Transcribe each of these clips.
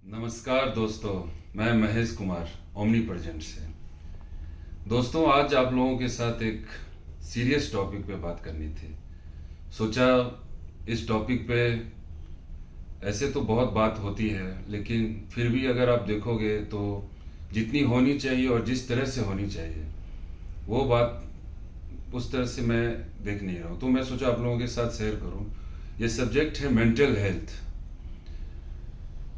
नमस्कार दोस्तों, मैं महेश कुमार ओमनी प्रेजेंट से। दोस्तों, आज आप लोगों के साथ एक सीरियस टॉपिक पे बात करनी थी। सोचा इस टॉपिक पे ऐसे तो बहुत बात होती है, लेकिन फिर भी अगर आप देखोगे तो जितनी होनी चाहिए और जिस तरह से होनी चाहिए वो बात उस तरह से मैं देख नहीं रहा हूँ। तो मैं सोचा आप लोगों के साथ शेयर करूँ। ये सब्जेक्ट है मेंटल हेल्थ।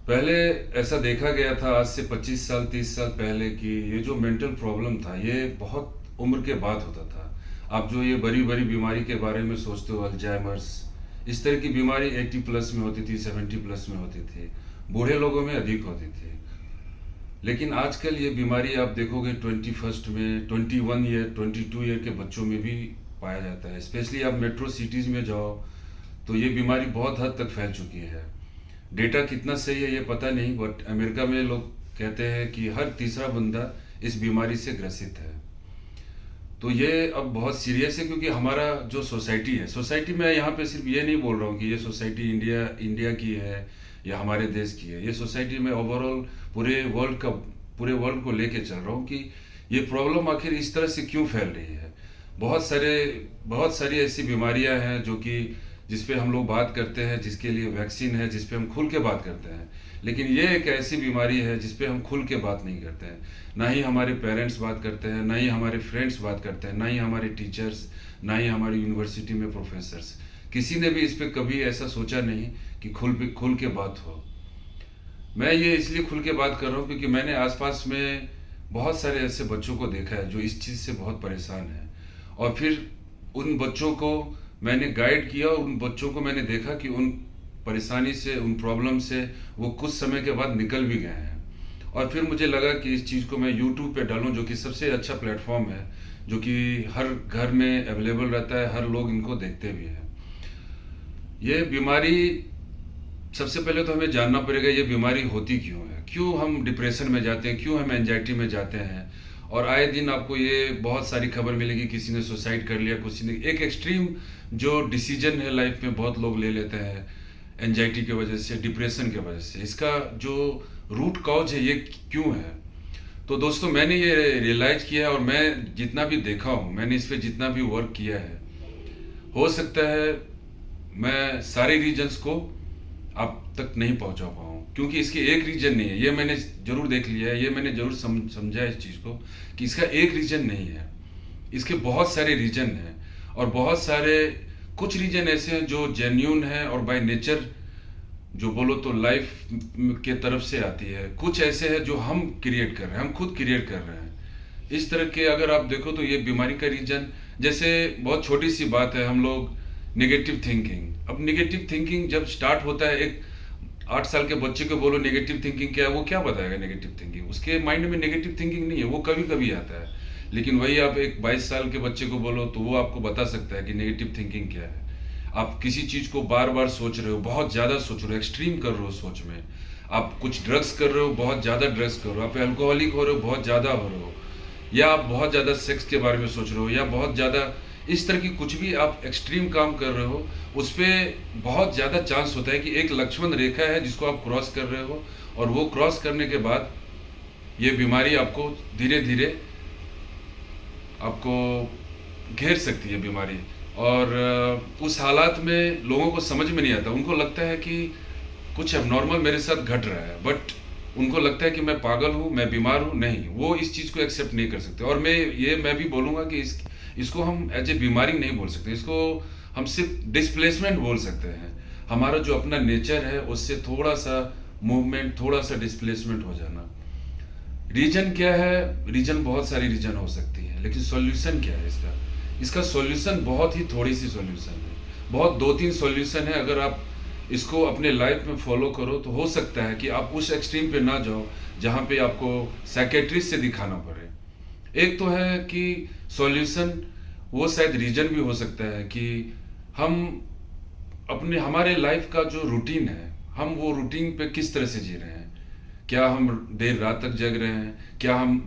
पहले ऐसा देखा गया था, आज से 25 साल 30 साल पहले, कि ये जो मेंटल प्रॉब्लम था ये बहुत उम्र के बाद होता था। आप जो ये बड़ी बड़ी बीमारी के बारे में सोचते हो, अल्जाइमर्स, इस तरह की बीमारी 80 प्लस में होती थी, 70 प्लस में होती थी, बूढ़े लोगों में अधिक होती थी। लेकिन आजकल ये बीमारी आप देखोगे 21st में 21 ईयर 22 ईयर के बच्चों में भी पाया जाता है। स्पेशली आप मेट्रो सिटीज़ में जाओ तो ये बीमारी बहुत हद तक फैल चुकी है। डेटा कितना सही है ये पता नहीं, बट अमेरिका में लोग कहते हैं कि हर तीसरा बंदा इस बीमारी से ग्रसित है। तो ये अब बहुत सीरियस है, क्योंकि हमारा जो सोसाइटी है, सोसाइटी में यहाँ पे सिर्फ ये नहीं बोल रहा हूँ कि ये सोसाइटी इंडिया की है या हमारे देश की है। ये सोसाइटी में ओवरऑल पूरे वर्ल्ड को लेके चल रहा हूँ कि ये प्रॉब्लम आखिर इस तरह से क्यों फैल रही है। बहुत सारी ऐसी बीमारियां हैं जो कि जिस पे हम लोग बात करते हैं, जिसके लिए वैक्सीन है, जिस पे हम खुल के बात करते हैं। लेकिन ये एक ऐसी बीमारी है जिस पे हम खुल के बात नहीं करते हैं। ना ही हमारे पेरेंट्स बात करते हैं, ना ही हमारे फ्रेंड्स बात करते हैं, ना ही हमारे टीचर्स, ना ही हमारी यूनिवर्सिटी में प्रोफेसर्स। किसी ने भी इस पे कभी ऐसा सोचा नहीं कि खुल के बात हो। मैं ये इसलिए खुल के बात कर रहा हूँ क्योंकि मैंने आसपास में बहुत सारे ऐसे बच्चों को देखा है जो इस चीज़ से बहुत परेशान हैं। और फिर उन बच्चों को मैंने गाइड किया और उन बच्चों को मैंने देखा कि उन परेशानी से, उन प्रॉब्लम से वो कुछ समय के बाद निकल भी गए हैं। और फिर मुझे लगा कि इस चीज़ को मैं यूट्यूब पे डालूं, जो कि सबसे अच्छा प्लेटफॉर्म है, जो कि हर घर में अवेलेबल रहता है, हर लोग इनको देखते भी हैं। ये बीमारी, सबसे पहले तो हमें जानना पड़ेगा ये बीमारी होती क्यों है, क्यों हम डिप्रेशन में जाते हैं, क्यों हम एंजाइटी में जाते हैं। और आए दिन आपको ये बहुत सारी खबर मिलेगी, किसी ने सुसाइड कर लिया, किसी ने एक एक्सट्रीम जो डिसीजन है लाइफ में बहुत लोग ले लेते हैं एंजाइटी की वजह से, डिप्रेशन की वजह से। इसका जो रूट कॉज है ये क्यों है। तो दोस्तों, मैंने ये रियलाइज किया है और मैं जितना भी देखा हूँ, मैंने इस पर जितना भी वर्क किया है, हो सकता है मैं सारे रीजन्स को आप तक नहीं पहुंचा पाऊँ, क्योंकि इसके एक रीजन नहीं है। ये मैंने जरूर देख लिया है, ये मैंने जरूर समझा इस चीज़ को कि इसका एक रीजन नहीं है, इसके बहुत सारे रीजन हैं। और बहुत सारे, कुछ रीजन ऐसे हैं जो जेन्यून है और बाय नेचर जो बोलो तो लाइफ के तरफ से आती है। कुछ ऐसे है जो हम क्रिएट कर रहे हैं, हम खुद क्रिएट कर रहे हैं। इस तरह के अगर आप देखो तो ये बीमारी का रीजन, जैसे बहुत छोटी सी बात है, हम लोग नेगेटिव थिंकिंग। अब नेगेटिव थिंकिंग जब स्टार्ट होता है, एक 8 साल के बच्चे को बोलो नेगेटिव थिंकिंग क्या है, वो क्या बताएगा नेगेटिव थिंकिंग। उसके माइंड में नेगेटिव थिंकिंग नहीं है, वो कभी कभी आता है। लेकिन वही आप एक 22 साल के बच्चे को बोलो तो वो आपको बता सकता है कि नेगेटिव थिंकिंग क्या है। आप किसी चीज को बार बार सोच रहे हो, बहुत ज्यादा सोच रहे हो, एक्सट्रीम कर रहे हो सोच में। आप कुछ ड्रग्स कर रहे हो, बहुत ज्यादा ड्रग्स कर रहे हो। आप अल्कोहलिक हो रहे हो, बहुत ज्यादा हो रहे हो। या आप बहुत ज़्यादा सेक्स के बारे में सोच रहे हो, या बहुत ज़्यादा इस तरह की कुछ भी आप एक्सट्रीम काम कर रहे हो, उस पर बहुत ज़्यादा चांस होता है कि एक लक्ष्मण रेखा है जिसको आप क्रॉस कर रहे हो। और वो क्रॉस करने के बाद ये बीमारी आपको धीरे धीरे आपको घेर सकती है बीमारी। और उस हालात में लोगों को समझ में नहीं आता, उनको लगता है कि कुछ एबनॉर्मल मेरे साथ घट रहा है, बट उनको लगता है कि मैं पागल हूँ, मैं बीमार हूँ। नहीं, वो इस चीज़ को एक्सेप्ट नहीं कर सकते। और मैं भी बोलूँगा कि इसको हम एज ए बीमारी नहीं बोल सकते, इसको हम सिर्फ डिस्प्लेसमेंट बोल सकते हैं। हमारा जो अपना नेचर है उससे थोड़ा सा मूवमेंट, थोड़ा सा डिस्प्लेसमेंट हो जाना। रीजन क्या है, रीजन बहुत सारी रीजन हो सकती है, लेकिन सॉल्यूशन क्या है इसका। इसका सॉल्यूशन बहुत ही थोड़ी सी सॉल्यूशन है, बहुत 2-3 सॉल्यूशन है। अगर आप इसको अपने लाइफ में फॉलो करो तो हो सकता है कि आप उस एक्सट्रीम पे ना जाओ जहाँ पे आपको साइकेट्रिस्ट से दिखाना पड़े। एक तो है कि सॉल्यूशन, वो शायद रीजन भी हो सकता है कि हम हमारे लाइफ का जो रूटीन है, हम वो रूटीन पे किस तरह से जी रहे हैं। क्या हम देर रात तक जग रहे हैं, क्या हम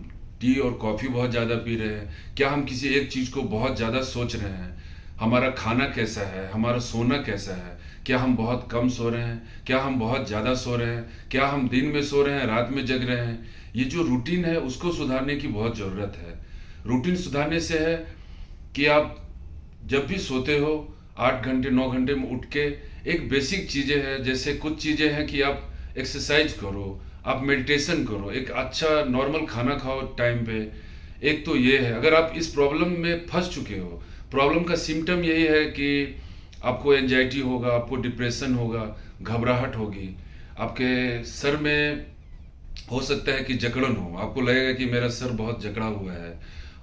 टी और कॉफ़ी बहुत ज़्यादा पी रहे हैं, क्या हम किसी एक चीज़ को बहुत ज़्यादा सोच रहे हैं, हमारा खाना कैसा है, हमारा सोना कैसा है, क्या हम बहुत कम सो रहे हैं, क्या हम बहुत ज़्यादा सो रहे हैं, क्या हम दिन में सो रहे हैं, रात में जग रहे हैं। ये जो रूटीन है उसको सुधारने की बहुत ज़रूरत है। रूटीन सुधारने से है कि आप जब भी सोते हो 8 घंटे 9 घंटे में उठ के, एक बेसिक चीज़ें हैं, जैसे कुछ चीज़ें हैं कि आप एक्सरसाइज करो, आप मेडिटेशन करो, एक अच्छा नॉर्मल खाना खाओ टाइम पे। एक तो ये है, अगर आप इस प्रॉब्लम में फंस चुके हो, प्रॉब्लम का सिम्टम यही है कि आपको एंजाइटी होगा, आपको डिप्रेशन होगा, घबराहट होगी, आपके सर में हो सकता है कि जकड़न हो, आपको लगेगा कि मेरा सर बहुत जकड़ा हुआ है,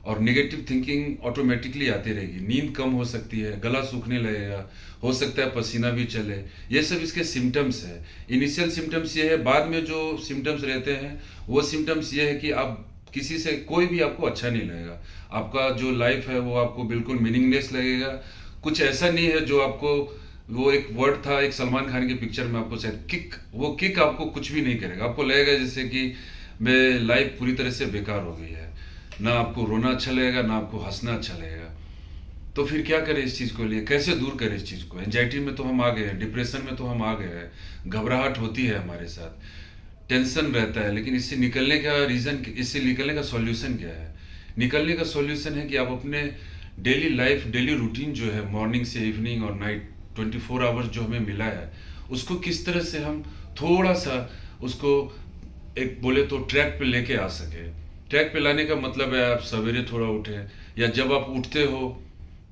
और नेगेटिव थिंकिंग ऑटोमेटिकली आती रहेगी, नींद कम हो सकती है, गला सूखने लगेगा, हो सकता है पसीना भी चले। ये सब इसके सिम्टम्स है। इनिशियल सिम्टम्स ये है, बाद में जो सिम्टम्स रहते हैं वो सिम्टम्स ये है कि आप किसी से, कोई भी आपको अच्छा नहीं लगेगा, आपका जो लाइफ है वो आपको बिल्कुल मीनिंगलेस लगेगा। कुछ ऐसा नहीं है जो आपको, वो एक वर्ड था एक सलमान खान की पिक्चर में, आपको शायद किक, वो किक आपको कुछ भी नहीं करेगा। आपको लगेगा जैसे कि मैं लाइफ पूरी तरह से बेकार हो गई है, ना आपको रोना अच्छा लगेगा, ना आपको हंसना अच्छा लगेगा। तो फिर क्या करें इस चीज़ को लिए, कैसे दूर करें इस चीज़ को? एंजाइटी में तो हम आ गए हैं, डिप्रेशन में तो हम आ गए हैं, घबराहट होती है हमारे साथ, टेंशन रहता है, लेकिन इससे निकलने का रीज़न, इससे निकलने का सॉल्यूशन क्या है? निकलने का सॉल्यूशन है कि आप अपने डेली लाइफ, डेली रूटीन जो है, मॉर्निंग से इवनिंग और नाइट 24 आवर्स जो हमें मिला है, उसको किस तरह से हम थोड़ा सा उसको, एक बोले तो ट्रैक पे लेके आ सके। ट्रैक पे लाने का मतलब है आप सवेरे थोड़ा उठें, या जब आप उठते हो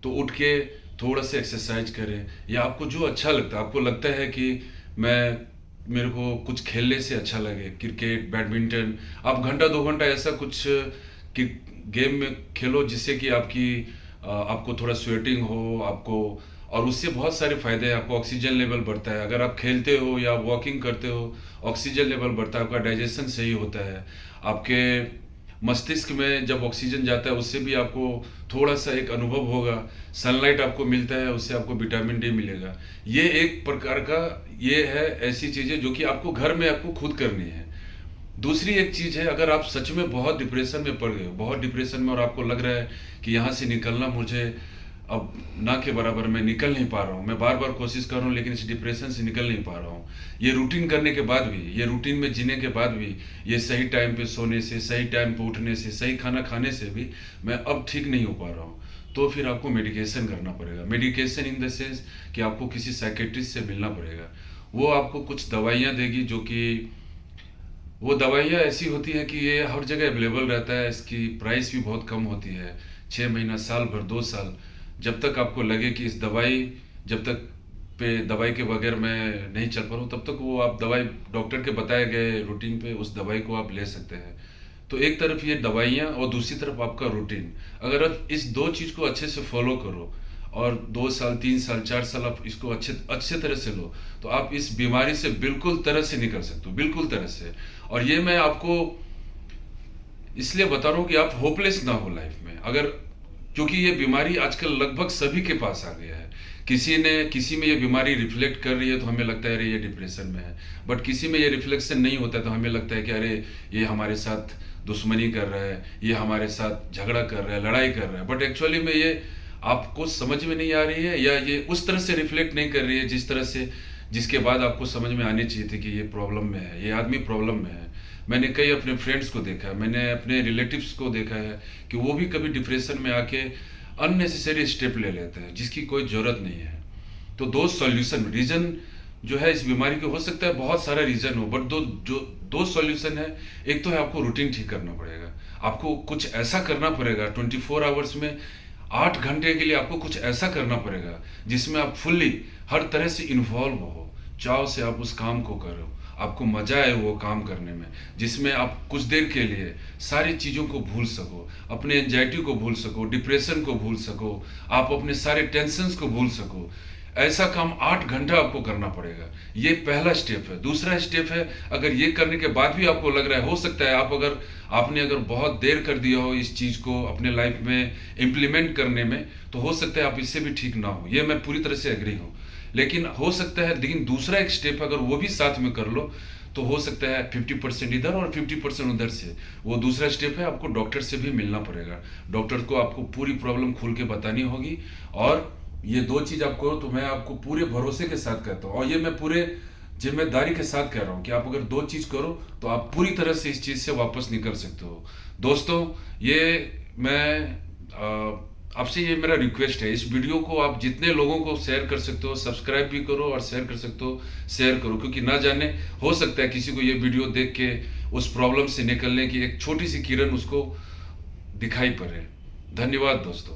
तो उठ के थोड़ा सा एक्सरसाइज करें, या आपको जो अच्छा लगता है, आपको लगता है कि मैं, मेरे को कुछ खेलने से अच्छा लगे, क्रिकेट, बैडमिंटन, आप घंटा 2 घंटा ऐसा कुछ कि गेम में खेलो जिससे कि आपको थोड़ा स्वेटिंग हो आपको, और उससे बहुत सारे फायदे हैं। आपको ऑक्सीजन लेवल बढ़ता है, अगर आप खेलते हो या वॉकिंग करते हो, ऑक्सीजन लेवल बढ़ता है, आपका डाइजेशन सही होता है, आपके मस्तिष्क में जब ऑक्सीजन जाता है उससे भी आपको थोड़ा सा एक अनुभव होगा, सनलाइट आपको मिलता है, उससे आपको विटामिन डी मिलेगा। ये एक प्रकार का, ये है ऐसी चीज़ें जो कि आपको घर में आपको खुद करनी है। दूसरी एक चीज़ है, अगर आप सच में बहुत डिप्रेशन में पड़ गए हो, बहुत डिप्रेशन में, और आपको लग रहा है कि यहाँ से निकलना मुझे अब ना के बराबर, मैं निकल नहीं पा रहा हूँ, मैं बार बार कोशिश कर रहा हूँ लेकिन इस डिप्रेशन से निकल नहीं पा रहा हूँ, ये रूटीन करने के बाद भी, ये रूटीन में जीने के बाद भी, ये सही टाइम पे सोने से, सही टाइम पे उठने से, सही खाना खाने से भी मैं अब ठीक नहीं हो पा रहा हूँ, तो फिर आपको मेडिकेशन करना पड़ेगा। मेडिकेशन इन द सेंस कि आपको किसी साइकेट्रिस्ट से मिलना पड़ेगा। वो आपको कुछ दवाइयाँ देगी, जो कि वो दवाइयाँ ऐसी होती हैं कि ये हर जगह अवेलेबल रहता है, इसकी प्राइस भी बहुत कम होती है, 6 महीना, साल भर, 2 साल, जब तक आपको लगे कि इस दवाई, जब तक पे दवाई के बगैर मैं नहीं चल पा रहा हूँ, तब तक वो आप दवाई, डॉक्टर के बताए गए रूटीन पे उस दवाई को आप ले सकते हैं। तो एक तरफ ये दवाइयाँ और दूसरी तरफ आपका रूटीन, अगर आप इस दो चीज़ को अच्छे से फॉलो करो और 2 साल 3 साल 4 साल आप इसको अच्छे अच्छे तरह से लो, तो आप इस बीमारी से बिल्कुल तरह से निकल सकते हो, बिल्कुल तरह से। और ये मैं आपको इसलिए बता रहा हूँ कि आप होपलेस ना हो लाइफ में, अगर, क्योंकि ये बीमारी आजकल लगभग सभी के पास आ गया है। किसी में ये बीमारी रिफ्लेक्ट कर रही है तो हमें लगता है अरे ये डिप्रेशन में है, बट किसी में ये रिफ्लेक्शन नहीं होता है तो हमें लगता है कि अरे ये हमारे साथ दुश्मनी कर रहा है, ये हमारे साथ झगड़ा कर रहा है, लड़ाई कर रहा है, बट एक्चुअली में ये आपको समझ में नहीं आ रही है, या ये उस तरह से रिफ्लेक्ट नहीं कर रही है जिस तरह से, जिसके बाद आपको समझ में आनी चाहिए थी कि ये प्रॉब्लम में है, ये आदमी प्रॉब्लम में है। मैंने कई अपने फ्रेंड्स को देखा है, मैंने अपने रिलेटिव्स को देखा है कि वो भी कभी डिप्रेशन में आके अननेसेसरी स्टेप ले लेते हैं जिसकी कोई ज़रूरत नहीं है। तो दो सॉल्यूशन, रीज़न जो है इस बीमारी के, हो सकता है बहुत सारा रीज़न हो, बट दो सॉल्यूशन है। एक तो है आपको रूटीन ठीक करना पड़ेगा, आपको कुछ ऐसा करना पड़ेगा 24 आवर्स में, 8 घंटे के लिए आपको कुछ ऐसा करना पड़ेगा जिसमें आप फुल्ली हर तरह से इन्वॉल्व हो, चाव से आप उस काम को करो, आपको मजा आए वो काम करने में, जिसमें आप कुछ देर के लिए सारी चीज़ों को भूल सको, अपने एंजाइटी को भूल सको, डिप्रेशन को भूल सको, आप अपने सारे टेंशन्स को भूल सको। ऐसा काम 8 घंटा आपको करना पड़ेगा, ये पहला स्टेप है। दूसरा स्टेप है, अगर ये करने के बाद भी आपको लग रहा है, हो सकता है आपने अगर बहुत देर कर दिया हो इस चीज़ को अपने लाइफ में इम्प्लीमेंट करने में, तो हो सकता है आप इससे भी ठीक ना हो, ये मैं पूरी तरह से एग्री हूँ, लेकिन हो सकता है, लेकिन दूसरा एक स्टेप अगर वो भी साथ में कर लो तो हो सकता है 50% इधर और 50% उधर से। वो दूसरा स्टेप है, आपको डॉक्टर से भी मिलना पड़ेगा, डॉक्टर को आपको पूरी प्रॉब्लम खुल के बतानी होगी, और ये दो चीज आप करो तो मैं आपको पूरे भरोसे के साथ कहता हूँ, और ये मैं पूरे जिम्मेदारी के साथ कह रहा हूँ कि आप अगर दो चीज करो तो आप पूरी तरह से इस चीज से वापस निकल सकते हो। दोस्तों, ये मैं आपसे ये मेरा रिक्वेस्ट है, इस वीडियो को आप जितने लोगों को शेयर कर सकते हो, सब्सक्राइब भी करो और शेयर कर सकते हो, शेयर करो, क्योंकि ना जाने हो सकता है किसी को ये वीडियो देख के उस प्रॉब्लम से निकलने की एक छोटी सी किरण उसको दिखाई पड़े। धन्यवाद दोस्तों।